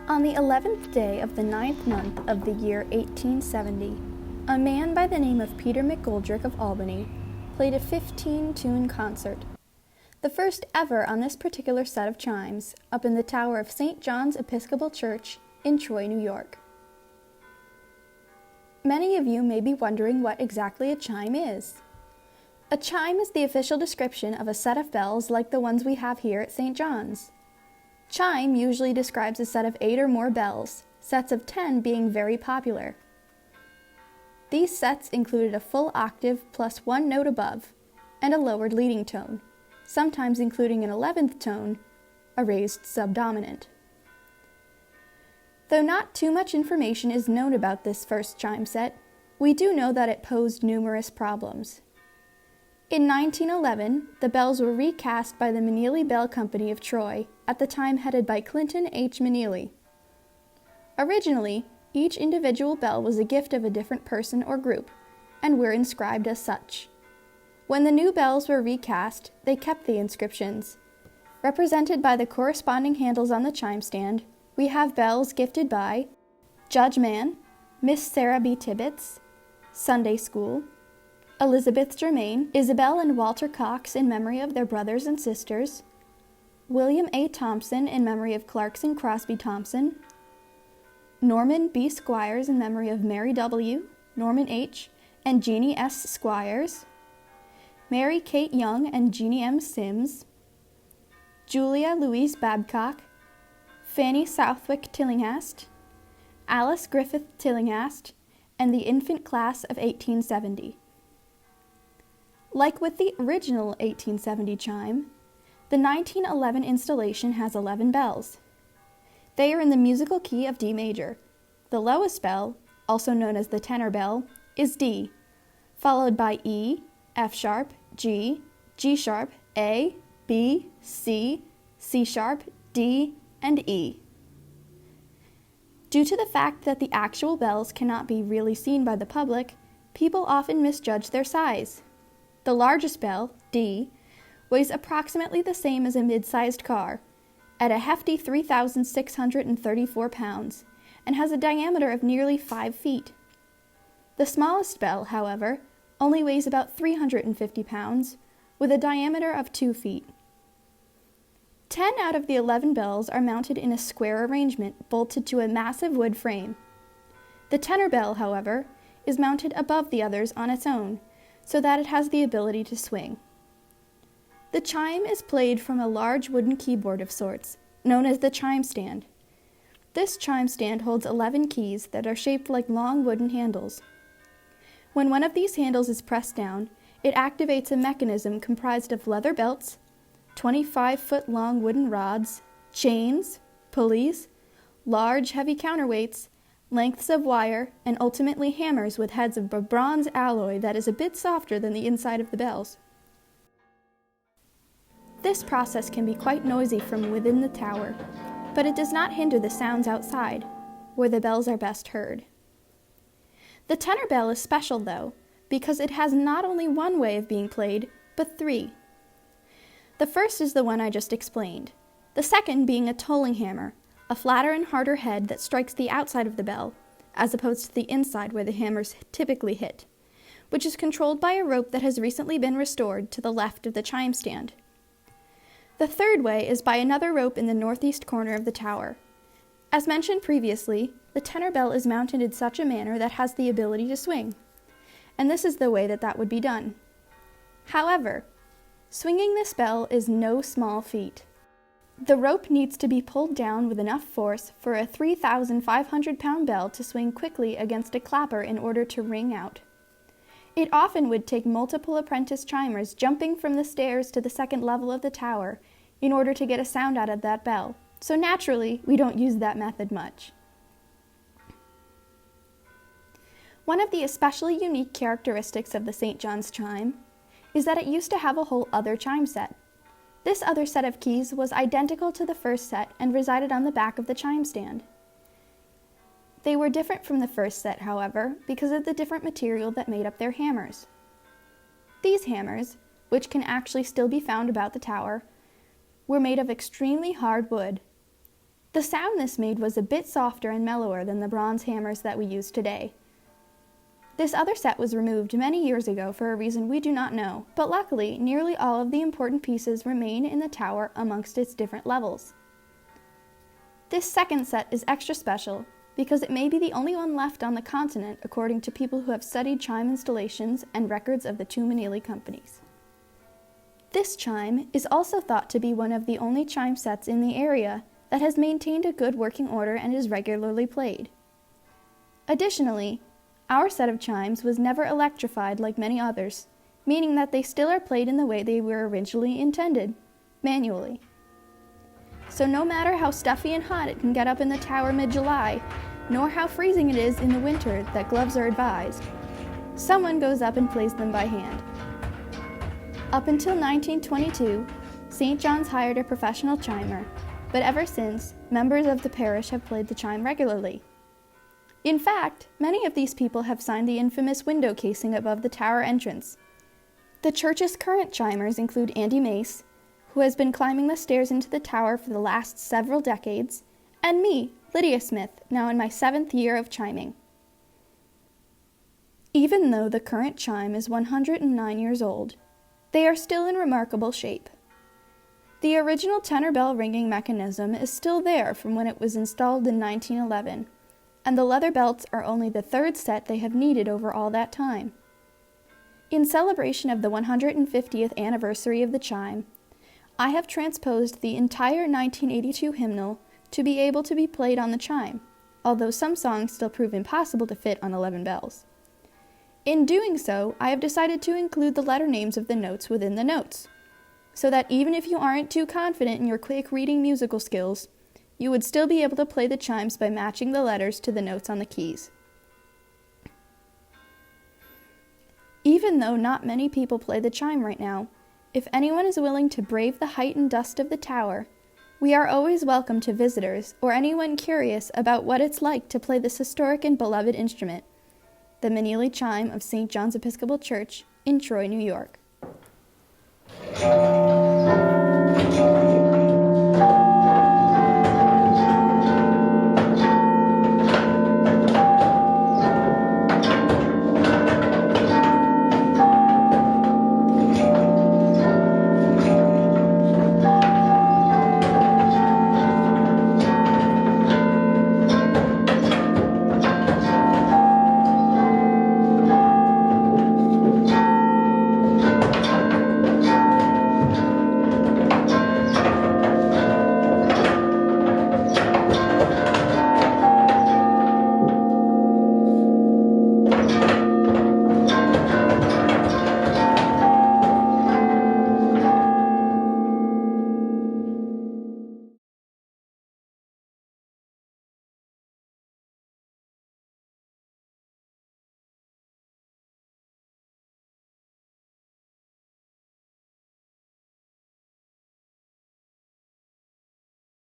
On the 11th day of the 9th month of the year 1870, a man by the name of Peter McGoldrick of Albany played a 15-tune concert, the first ever on this particular set of chimes, up in the tower of St. John's Episcopal Church in Troy, New York. Many of you may be wondering what exactly a chime is. A chime is the official description of a set of bells like the ones we have here at St. John's. Chime usually describes a set of 8 or more bells, sets of 10 being very popular. These sets included a full octave plus one note above, and a lowered leading tone, sometimes including an 11th tone, a raised subdominant. Though not too much information is known about this first chime set, we do know that it posed numerous problems. In 1911, the bells were recast by the Meneely Bell Company of Troy, at the time headed by Clinton H. Meneely. Originally, each individual bell was a gift of a different person or group, and were inscribed as such. When the new bells were recast, they kept the inscriptions. Represented by the corresponding handles on the chime stand, we have bells gifted by Judge Mann, Miss Sarah B. Tibbetts, Sunday School, Elizabeth Germain, Isabel and Walter Cox in memory of their brothers and sisters, William A. Thompson in memory of Clarkson Crosby Thompson, Norman B. Squires in memory of Mary W., Norman H., and Jeannie S. Squires, Mary Kate Young and Jeannie M. Sims, Julia Louise Babcock, Fanny Southwick Tillinghast, Alice Griffith Tillinghast, and the infant class of 1870. Like with the original 1870 chime, the 1911 installation has 11 bells. They are in the musical key of D major. The lowest bell, also known as the tenor bell, is D, followed by E, F sharp, G, G sharp, A, B, C, C sharp, D, and E. Due to the fact that the actual bells cannot be really seen by the public, people often misjudge their size. The largest bell, D, weighs approximately the same as a mid-sized car, at a hefty 3,634 pounds, and has a diameter of nearly 5 feet. The smallest bell, however, only weighs about 350 pounds, with a diameter of 2 feet. 10 out of the 11 bells are mounted in a square arrangement bolted to a massive wood frame. The tenor bell, however, is mounted above the others on its own, so that it has the ability to swing. The chime is played from a large wooden keyboard of sorts, known as the chime stand. This chime stand holds 11 keys that are shaped like long wooden handles. When one of these handles is pressed down, it activates a mechanism comprised of leather belts, 25-foot-long wooden rods, chains, pulleys, large heavy counterweights, lengths of wire, and ultimately hammers with heads of a bronze alloy that is a bit softer than the inside of the bells. This process can be quite noisy from within the tower, but it does not hinder the sounds outside, where the bells are best heard. The tenor bell is special, though, because it has not only one way of being played, but 3. The first is the one I just explained, the second being a tolling hammer, a flatter and harder head that strikes the outside of the bell, as opposed to the inside where the hammers typically hit, which is controlled by a rope that has recently been restored to the left of the chime stand. The third way is by another rope in the northeast corner of the tower. As mentioned previously, the tenor bell is mounted in such a manner that has the ability to swing, and this is the way that would be done. However, swinging this bell is no small feat. The rope needs to be pulled down with enough force for a 3,500-pound bell to swing quickly against a clapper in order to ring out. It often would take multiple apprentice chimers jumping from the stairs to the second level of the tower in order to get a sound out of that bell, so naturally, we don't use that method much. One of the especially unique characteristics of the St. John's chime is that it used to have a whole other chime set. This other set of keys was identical to the first set and resided on the back of the chime stand. They were different from the first set, however, because of the different material that made up their hammers. These hammers, which can actually still be found about the tower, were made of extremely hard wood. The sound this made was a bit softer and mellower than the bronze hammers that we use today. This other set was removed many years ago for a reason we do not know, but luckily, nearly all of the important pieces remain in the tower amongst its different levels. This second set is extra special because it may be the only one left on the continent according to people who have studied chime installations and records of the two Manili companies. This chime is also thought to be one of the only chime sets in the area that has maintained a good working order and is regularly played. Additionally, our set of chimes was never electrified like many others, meaning that they still are played in the way they were originally intended, manually. So no matter how stuffy and hot it can get up in the tower mid-July, nor how freezing it is in the winter that gloves are advised, someone goes up and plays them by hand. Up until 1922, St. John's hired a professional chimer, but ever since, members of the parish have played the chime regularly. In fact, many of these people have signed the infamous window casing above the tower entrance. The church's current chimers include Andy Mace, who has been climbing the stairs into the tower for the last several decades, and me, Lydia Smith, now in my 7th year of chiming. Even though the current chime is 109 years old, they are still in remarkable shape. The original tenor bell ringing mechanism is still there from when it was installed in 1911, and the leather belts are only the 3rd set they have needed over all that time. In celebration of the 150th anniversary of the chime, I have transposed the entire 1982 hymnal to be able to be played on the chime, although some songs still prove impossible to fit on 11 bells. In doing so, I have decided to include the letter names of the notes within the notes, so that even if you aren't too confident in your quick reading musical skills, you would still be able to play the chimes by matching the letters to the notes on the keys. Even though not many people play the chime right now, if anyone is willing to brave the height and dust of the tower, we are always welcome to visitors or anyone curious about what it's like to play this historic and beloved instrument, the Manili chime of St. John's Episcopal Church in Troy, New York.